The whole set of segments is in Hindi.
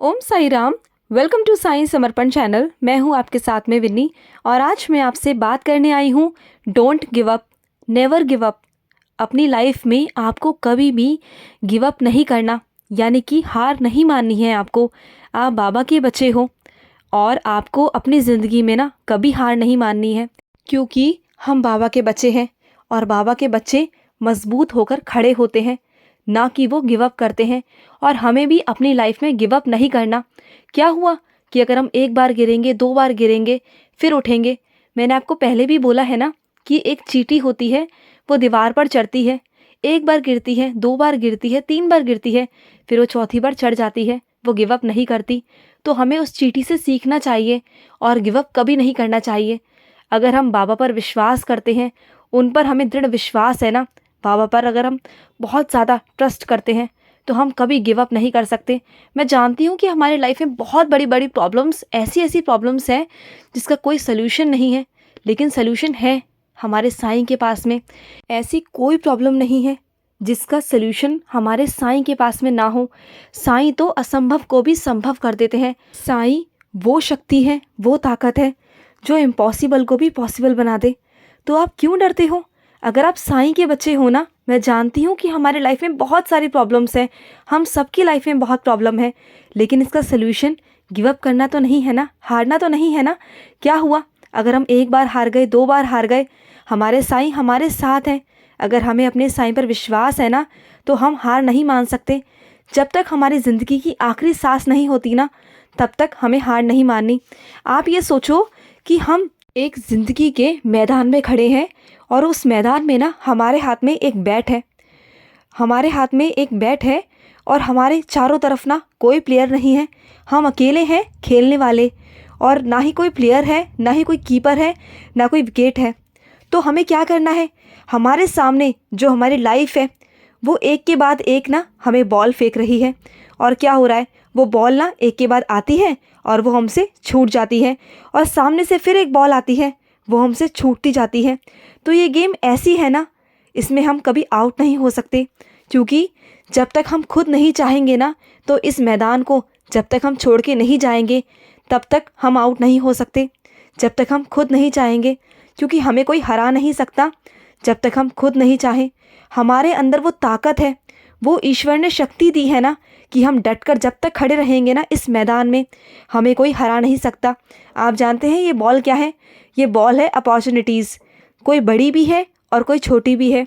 Om Sai Ram. Welcome to Sai Samarpan channel. मैं हूं आपके साथ में विन्नी और आज मैं आपसे बात करने आई हूं don't give up, never give up. अपनी लाइफ में आपको कभी भी गिव अप नहीं करना, यानी कि हार नहीं माननी है आपको। आप बाबा के बच्चे हो और आपको अपनी ज़िंदगी में ना कभी हार नहीं माननी है, क्योंकि हम बाबा के बच्चे हैं और बाबा के बच्चे मजबूत होकर खड़े होते हैं, ना कि वो गिव अप करते हैं। और हमें भी अपनी लाइफ में गिव अप नहीं करना। क्या हुआ कि अगर हम एक बार गिरेंगे, दो बार गिरेंगे, फिर उठेंगे। मैंने आपको पहले भी बोला है ना कि एक चींटी होती है, वो दीवार पर चढ़ती है, एक बार गिरती है, दो बार गिरती है, तीन बार गिरती है, फिर वो चौथी बार चढ़ जाती है, वो गिव अप नहीं करती। तो हमें उस चींटी से सीखना चाहिए और गिव अप कभी नहीं करना चाहिए। अगर हम बाबा पर विश्वास करते हैं, उन पर हमें दृढ़ विश्वास है ना, बाबा पर अगर हम बहुत ज़्यादा ट्रस्ट करते हैं तो हम कभी गिव अप नहीं कर सकते। मैं जानती हूँ कि हमारी लाइफ में बहुत बड़ी बड़ी प्रॉब्लम्स, ऐसी ऐसी प्रॉब्लम्स हैं जिसका कोई सल्यूशन नहीं है, लेकिन सल्यूशन है हमारे साईं के पास में। ऐसी कोई प्रॉब्लम नहीं है जिसका सल्यूशन हमारे साईं के पास में ना हो। साईं तो असंभव को भी संभव कर देते हैं। साईं वो शक्ति है, वो ताकत है जो इम्पॉसिबल को भी पॉसिबल बना दे। तो आप क्यों डरते हो? अगर आप साईं के बच्चे हो ना, मैं जानती हूँ कि हमारे लाइफ में बहुत सारी प्रॉब्लम्स हैं, हम सबकी लाइफ में बहुत प्रॉब्लम है, लेकिन इसका सल्यूशन गिव अप करना तो नहीं है ना, हारना तो नहीं है ना। क्या हुआ अगर हम एक बार हार गए, दो बार हार गए? हमारे साईं हमारे साथ हैं। अगर हमें अपने साईं पर विश्वास है ना, तो हम हार नहीं मान सकते। जब तक हमारी ज़िंदगी की आखिरी सांस नहीं होती ना, तब तक हमें हार नहीं माननी। आप ये सोचो कि हम एक ज़िंदगी के मैदान में खड़े हैं और उस मैदान में ना हमारे हाथ में एक बैट है, हमारे हाथ में एक बैट है और हमारे चारों तरफ ना कोई प्लेयर नहीं है। हम अकेले हैं खेलने वाले, और ना ही कोई प्लेयर है, ना ही कोई कीपर है, ना कोई विकेट है। तो हमें क्या करना है? हमारे सामने जो हमारी लाइफ है, वो एक के बाद एक ना हमें बॉल फेंक रही है। और क्या हो रहा है? वो बॉल ना एक के बाद आती है और वो हमसे छूट जाती है, और सामने से फिर एक बॉल आती है, वो हमसे छूटती जाती है। तो ये गेम ऐसी है ना, इसमें हम कभी आउट नहीं हो सकते, क्योंकि जब तक हम खुद नहीं चाहेंगे ना, तो इस मैदान को जब तक हम छोड़ के नहीं जाएंगे, तब तक हम आउट नहीं हो सकते। जब तक हम खुद नहीं चाहेंगे, क्योंकि हमें कोई हरा नहीं सकता जब तक हम खुद नहीं चाहें। हमारे अंदर वो ताकत है, वो ईश्वर ने शक्ति दी है ना, कि हम डटकर जब तक खड़े रहेंगे ना इस मैदान में, हमें कोई हरा नहीं सकता। आप जानते हैं ये बॉल क्या है? ये बॉल है अपॉर्चुनिटीज़। कोई बड़ी भी है और कोई छोटी भी है।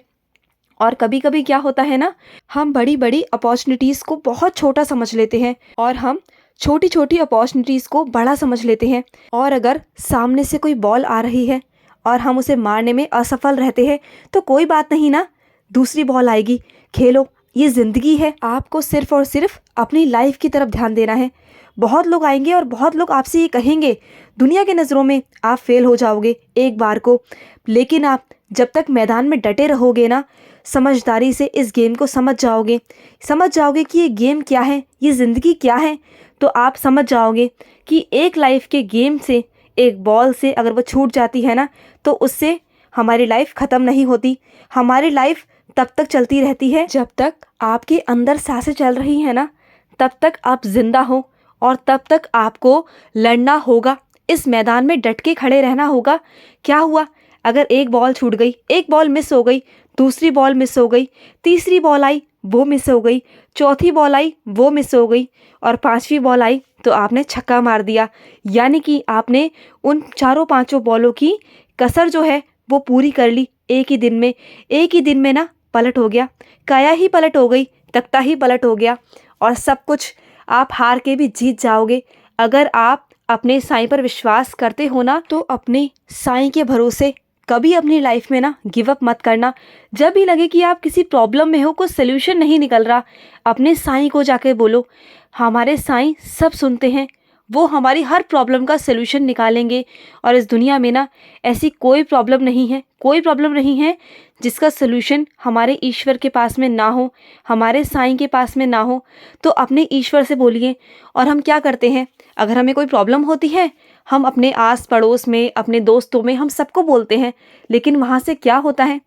और कभी कभी क्या होता है ना, हम बड़ी बड़ी अपॉर्चुनिटीज़ को बहुत छोटा समझ लेते हैं और हम छोटी छोटी अपॉर्चुनिटीज़ को बड़ा समझ लेते हैं। और अगर सामने से कोई बॉल आ रही है और हम उसे मारने में असफल रहते हैं, तो कोई बात नहीं ना, दूसरी बॉल आएगी, खेलो। ये ज़िंदगी है, आपको सिर्फ और सिर्फ अपनी लाइफ की तरफ ध्यान देना है। बहुत लोग आएंगे और बहुत लोग आपसे ये कहेंगे, दुनिया की नज़रों में आप फेल हो जाओगे एक बार को, लेकिन आप जब तक मैदान में डटे रहोगे ना, समझदारी से इस गेम को समझ जाओगे कि ये गेम क्या है, ये ज़िंदगी क्या है, तो आप समझ जाओगे कि एक लाइफ के गेम से, एक बॉल से अगर वो छूट जाती है ना, तो उससे हमारी लाइफ ख़त्म नहीं होती। हमारी लाइफ तब तक चलती रहती है जब तक आपके अंदर सांसें चल रही हैं ना, तब तक आप जिंदा हो, और तब तक आपको लड़ना होगा, इस मैदान में डट के खड़े रहना होगा। क्या हुआ अगर एक बॉल छूट गई, एक बॉल मिस हो गई, दूसरी बॉल मिस हो गई, तीसरी बॉल आई वो मिस हो गई, चौथी बॉल आई वो मिस हो गई, और पांचवी बॉल आई तो आपने छक्का मार दिया। यानी कि आपने उन चारों पांचों बॉलों की कसर जो है वो पूरी कर ली एक ही दिन में। एक ही दिन में ना पलट हो गया, काया ही पलट हो गई, तख्ता ही पलट हो गया, और सब कुछ आप हार के भी जीत जाओगे। अगर आप अपने साईं पर विश्वास करते हो ना, तो अपने साईं के भरोसे कभी अपनी लाइफ में ना गिव अप मत करना। जब भी लगे कि आप किसी प्रॉब्लम में हो, कोई सल्यूशन नहीं निकल रहा, अपने साईं को जाके बोलो। हमारे साईं सब सुनते हैं, वो हमारी हर प्रॉब्लम का सल्यूशन निकालेंगे। और इस दुनिया में ना ऐसी कोई प्रॉब्लम नहीं है, कोई प्रॉब्लम नहीं है जिसका सल्यूशन हमारे ईश्वर के पास में ना हो, हमारे साईं के पास में ना हो। तो अपने ईश्वर से बोलिए। और हम क्या करते हैं, अगर हमें कोई प्रॉब्लम होती है, हम अपने आस पड़ोस में, अपने दोस्तों में, हम सबको बोलते हैं, लेकिन वहाँ से क्या होता है?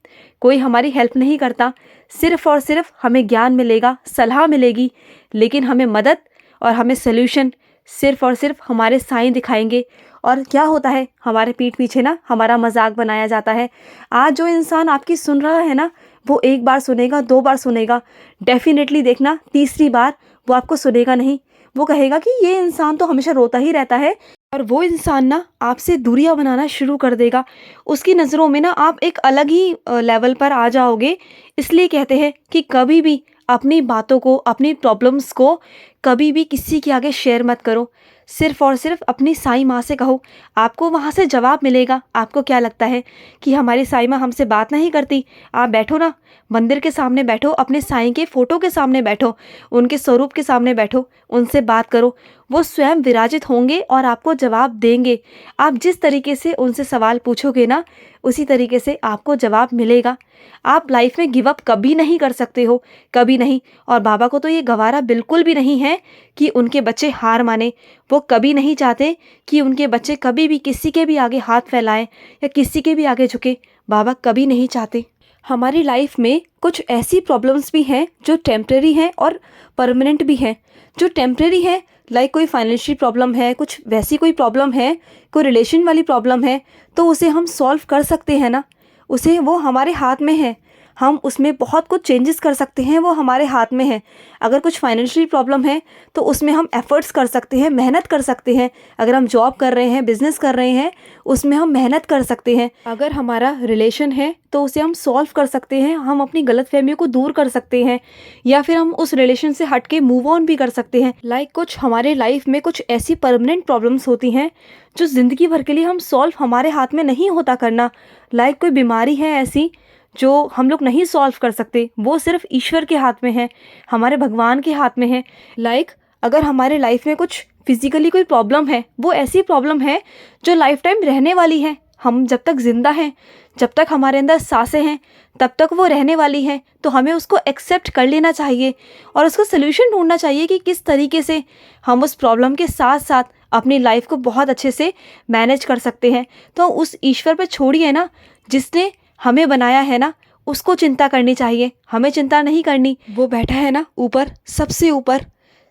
कोई हमारी हेल्प नहीं करता। सिर्फ और सिर्फ हमें ज्ञान मिलेगा, सलाह मिलेगी, लेकिन हमें मदद और हमें सल्यूशन सिर्फ़ और सिर्फ हमारे साईं दिखाएंगे। और क्या होता है, हमारे पीठ पीछे ना हमारा मजाक बनाया जाता है। आज जो इंसान आपकी सुन रहा है ना, वो एक बार सुनेगा, 2 बार सुनेगा, डेफिनेटली देखना तीसरी बार वो आपको सुनेगा नहीं। वो कहेगा कि ये इंसान तो हमेशा रोता ही रहता है, और वो इंसान ना आपसे दूरियां बनाना शुरू कर देगा। उसकी नज़रों में ना आप एक अलग ही लेवल पर आ जाओगे। इसलिए कहते हैं कि कभी भी अपनी बातों को, अपनी प्रॉब्लम्स को कभी भी किसी के आगे शेयर मत करो। सिर्फ़ और सिर्फ अपनी साईं माँ से कहो, आपको वहाँ से जवाब मिलेगा। आपको क्या लगता है कि हमारी साईं माँ हमसे बात नहीं करती? आप बैठो ना, मंदिर के सामने बैठो, अपने साईं के फ़ोटो के सामने बैठो, उनके स्वरूप के सामने बैठो, उनसे बात करो। वो स्वयं विराजित होंगे और आपको जवाब देंगे। आप जिस तरीके से उनसे सवाल पूछोगे ना, उसी तरीके से आपको जवाब मिलेगा। आप लाइफ में गिव अप कभी नहीं कर सकते हो, कभी नहीं। और बाबा को तो ये गवारा बिल्कुल भी नहीं है कि उनके बच्चे हार माने। वो कभी नहीं चाहते कि उनके बच्चे कभी भी किसी के भी आगे हाथ फैलाएं या किसी के भी आगे झुके। बाबा कभी नहीं चाहते। हमारी लाइफ में कुछ ऐसी प्रॉब्लम्स भी हैं जो टेम्परेरी हैं और परमानेंट भी हैं। जो टेम्परेरी है, लाइक कोई फाइनेंशियल प्रॉब्लम है, कुछ वैसी कोई प्रॉब्लम है, कोई रिलेशन वाली प्रॉब्लम है, तो उसे हम सॉल्व कर सकते हैं ना। उसे, वो हमारे हाथ में है, हम उसमें बहुत कुछ चेंजेस कर सकते हैं, वो हमारे हाथ में है। अगर कुछ फाइनेंशियल प्रॉब्लम है तो उसमें हम एफ़र्ट्स कर सकते हैं, मेहनत कर सकते हैं। अगर हम जॉब कर रहे हैं, बिज़नेस कर रहे हैं, उसमें हम मेहनत कर सकते हैं। अगर हमारा रिलेशन है तो उसे हम सॉल्व कर सकते हैं, हम अपनी गलतफहमियों को दूर कर सकते हैं, या फिर हम उस रिलेशन से हट के मूव ऑन भी कर सकते हैं। लाइक कुछ हमारे लाइफ में कुछ ऐसी परमानेंट प्रॉब्लम्स होती हैं जो ज़िंदगी भर के लिए हम सॉल्व हमारे हाथ में नहीं होता करना। लाइक कोई बीमारी है ऐसी जो हम लोग नहीं सॉल्व कर सकते, वो सिर्फ ईश्वर के हाथ में है, हमारे भगवान के हाथ में है। लाइक अगर हमारे लाइफ में कुछ फिजिकली कोई प्रॉब्लम है, वो ऐसी प्रॉब्लम है जो लाइफ टाइम रहने वाली है। हम जब तक जिंदा हैं, जब तक हमारे अंदर सांसें हैं, तब तक वो रहने वाली है। तो हमें उसको एक्सेप्ट कर लेना चाहिए और उसको सोल्यूशन ढूंढना चाहिए कि किस तरीके से हम उस प्रॉब्लम के साथ साथ अपनी लाइफ को बहुत अच्छे से मैनेज कर सकते हैं। तो उस ईश्वर पर छोड़िए ना, जिसने हमें बनाया है ना, उसको चिंता करनी चाहिए, हमें चिंता नहीं करनी। वो बैठा है ना ऊपर, सबसे ऊपर,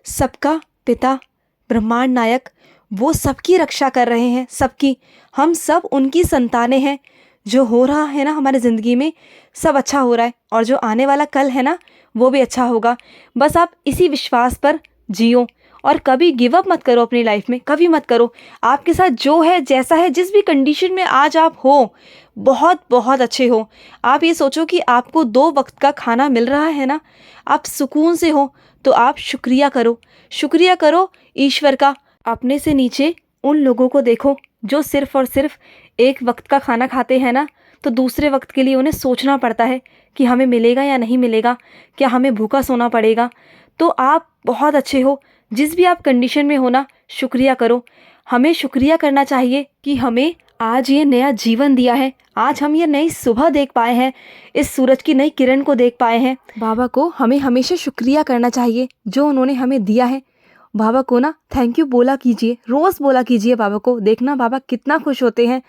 सबका पिता, ब्रह्मांड नायक, वो सबकी रक्षा कर रहे हैं, सबकी। हम सब उनकी संतानें हैं। जो हो रहा है ना हमारी ज़िंदगी में, सब अच्छा हो रहा है, और जो आने वाला कल है ना, वो भी अच्छा होगा। बस आप इसी विश्वास पर जियो और कभी गिव अप मत करो अपनी लाइफ में, कभी मत करो। आपके साथ जो है, जैसा है, जिस भी कंडीशन में आज आप हो, बहुत बहुत अच्छे हो। आप ये सोचो कि आपको 2 वक्त का खाना मिल रहा है ना, आप सुकून से हो, तो आप शुक्रिया करो, शुक्रिया करो ईश्वर का। अपने से नीचे उन लोगों को देखो जो सिर्फ़ और सिर्फ 1 वक्त का खाना खाते हैं ना, तो दूसरे वक्त के लिए उन्हें सोचना पड़ता है कि हमें मिलेगा या नहीं मिलेगा, क्या हमें भूखा सोना पड़ेगा। तो आप बहुत अच्छे हो, जिस भी आप कंडीशन में हो ना, शुक्रिया करो। हमें शुक्रिया करना चाहिए कि हमें आज ये नया जीवन दिया है, आज हम ये नई सुबह देख पाए हैं, इस सूरज की नई किरण को देख पाए हैं। बाबा को हमें हमेशा शुक्रिया करना चाहिए जो उन्होंने हमें दिया है। बाबा को ना थैंक यू बोला कीजिए, रोज़ बोला कीजिए बाबा को। देखना बाबा कितना खुश होते हैं।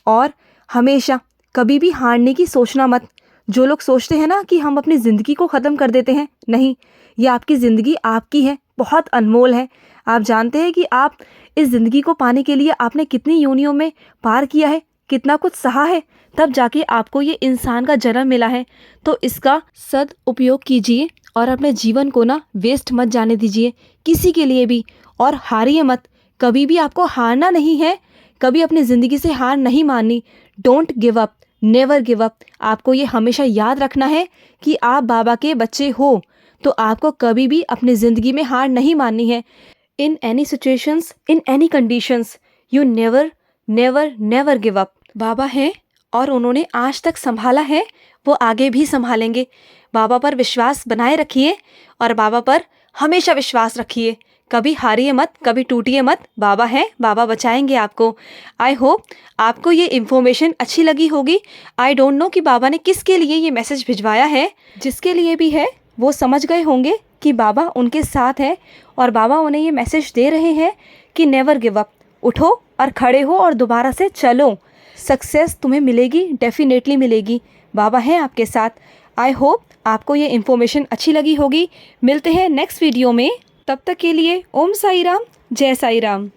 और हमेशा कभी भी हारने की सोचना मत। जो लोग सोचते हैं ना कि हम अपनी ज़िंदगी को ख़त्म कर देते हैं, नहीं, ये आपकी ज़िंदगी आपकी है, बहुत अनमोल है। आप जानते हैं कि आप इस ज़िंदगी को पाने के लिए आपने कितनी योनियों में पार किया है, कितना कुछ सहा है, तब जाके आपको ये इंसान का जन्म मिला है। तो इसका सदुपयोग कीजिए और अपने जीवन को ना वेस्ट मत जाने दीजिए किसी के लिए भी। और हारिए मत, कभी भी आपको हारना नहीं है, कभी अपनी ज़िंदगी से हार नहीं माननी। Don't give up, never give up. आपको ये हमेशा याद रखना है कि आप बाबा के बच्चे हो, तो आपको कभी भी अपनी ज़िंदगी में हार नहीं माननी है। In any situations, in any conditions, you never never never give up. बाबा हैं और उन्होंने आज तक संभाला है, वो आगे भी संभालेंगे। बाबा पर विश्वास बनाए रखिए और बाबा पर हमेशा विश्वास रखिए। कभी हारिए मत, कभी टूटिए मत। बाबा हैं, बाबा बचाएंगे आपको। आई होप आपको ये इन्फॉर्मेशन अच्छी लगी होगी। आई डोंट नो कि बाबा ने किसके लिए ये मैसेज भिजवाया है। जिसके लिए भी है वो समझ गए होंगे कि बाबा उनके साथ है और बाबा उन्हें ये मैसेज दे रहे हैं कि नेवर गिव अप। उठो और खड़े हो और दोबारा से चलो। सक्सेस तुम्हें मिलेगी, डेफिनेटली मिलेगी। बाबा हैं आपके साथ। आई होप आपको ये इन्फॉर्मेशन अच्छी लगी होगी। मिलते हैं नेक्स्ट वीडियो में। तब तक के लिए ओम साई राम, जय साई राम।